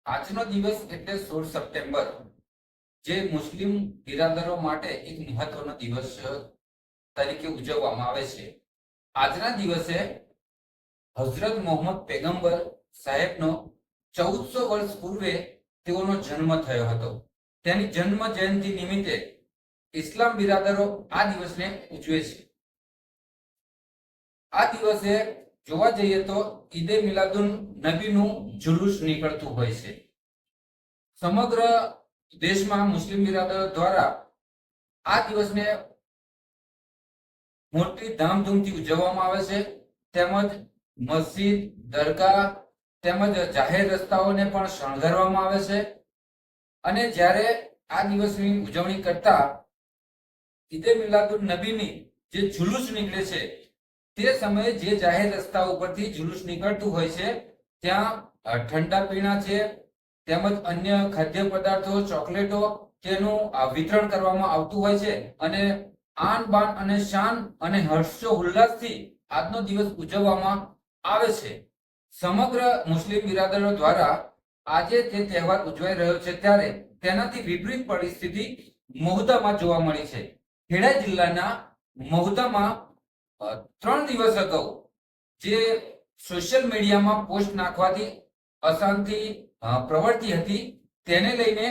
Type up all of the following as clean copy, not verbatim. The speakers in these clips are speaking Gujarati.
આજનો દિવસ એટલે 16 સપ્ટેમ્બર, જે મુસ્લિમ બિરાદરો માટે એક મહત્વનો દિવસ તરીકે ઉજવવામાં આવે છે. આજના દિવસે હઝરત મોહમ્મદ પૈગંબર સાહેબનો 1400 વર્ષ પૂર્વે તેઓનો જન્મ થયો હતો. તેની જન્મ જયંતિ નિમિત્તે ઇસ્લામ બિરાદરો આ દિવસને ઉજવે છે. આ દિવસે જોવા જઈએ તો ઈદે મિલાદુન નબીનું જુલુસ નીકળતું હોય છે. સમગ્ર દેશમાં મુસ્લિમ બિરાદરો દ્વારા આ દિવસને મોટી ધામધૂમથી ઉજવવામાં આવે છે. તેમજ મસ્જિદ, દરગાહ તેમજ જાહેર રસ્તાઓને પણ શણગારવામાં આવે છે. અને જ્યારે આ દિવસની ઉજવણી કરતા ઈદે મિલાદુન નબીની જે જુલુસ નીકળે છે, તે સમયે જે જાહેર રસ્તા ઉપરથી જુલુસ નીકળતું હોય છે ત્યાં ઠંડા પીણા છે તેમજ અન્ય ખાદ્ય પદાર્થો, ચોકલેટો તેનું વિતરણ કરવામાં આવતું હોય છે. અને આન બાન અને શાન અને હર્ષો ઉલ્લાસથી આજનો દિવસ ઉજવવામાં આવે છે. સમગ્ર મુસ્લિમ બિરાદરો દ્વારા આજે તે તહેવાર ઉજવાઈ રહ્યો છે, ત્યારે તેનાથી વિપરીત પરિસ્થિતિ મહુધામાં જોવા મળી છે. ખેડા જિલ્લાના મહુધામાં 3 દિવસ અગાઉ જે સોશિયલ મીડિયામાં પોસ્ટ નાખવાથી અશાંતિ પ્રવર્તી હતી, તેને લઈને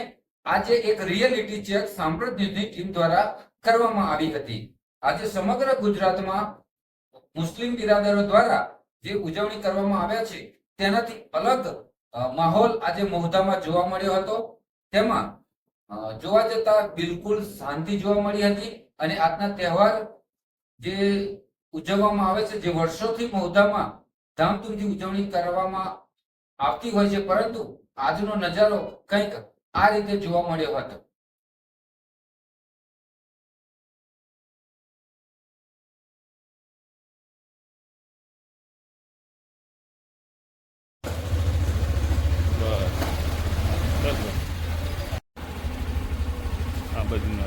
આજે એક રિયાલિટી ચેક સાંપ્રત ન્યૂઝની ટીમ દ્વારા કરવામાં આવી હતી. આજે સમગ્ર ગુજરાતમાં મુસ્લિમ બિરાદરો દ્વારા જે ઉજવણી કરવામાં આવ્યા છે તેનાથી અલગ માહોલ આજે મહુધામાં જોવા મળ્યો હતો. તેમાં જોવા જતા બિલકુલ શાંતિ જોવા મળી હતી. અને આજના તહેવાર જે ઉજવવામાં આવે છે, જે વર્ષોથી મહુધામાં ધામધૂમથી ઉજવણી કરવામાં આવતી હોય છે, પરંતુ આજનો નજારો કંઈક આ રીતે જોવા મળ્યો હતો. આ બધું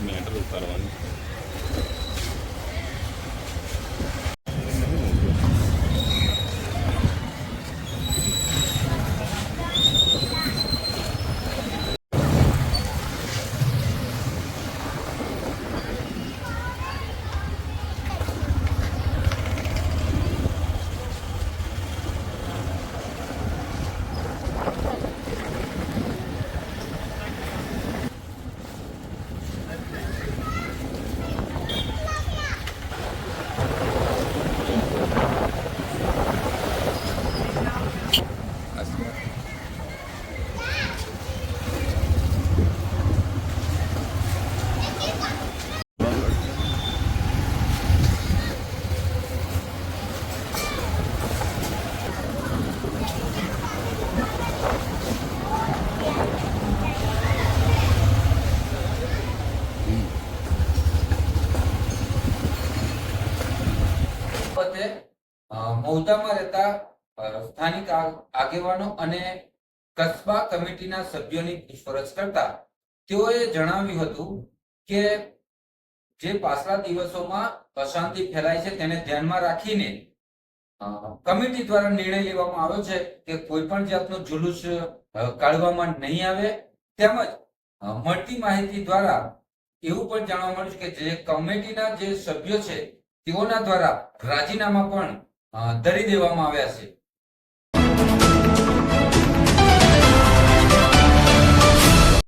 મેટર ઉતારવાનું મહુધામાં રહેતા સ્થાનિક આગેવાનો અને કસ્બા કમિટીના સભ્યોની પૂછપરછ કરતા તેઓએ જણાવ્યું હતું કે જે પાછલા દિવસોમાં અશાંતિ ફેલાય છે તેને ધ્યાનમાં રાખીને કમિટી દ્વારા નિર્ણય લેવામાં આવ્યો છે કે કોઈ પણ જાતનો જુલુસ કાઢવામાં નહીં આવે. તેમજ મળતી માહિતી દ્વારા એવું પણ જાણવા મળ્યું છે કે જે કમિટીના જે સભ્યો છે તેઓના દ્વારા રાજીનામા પણ ધરી દેવામાં આવ્યા છે.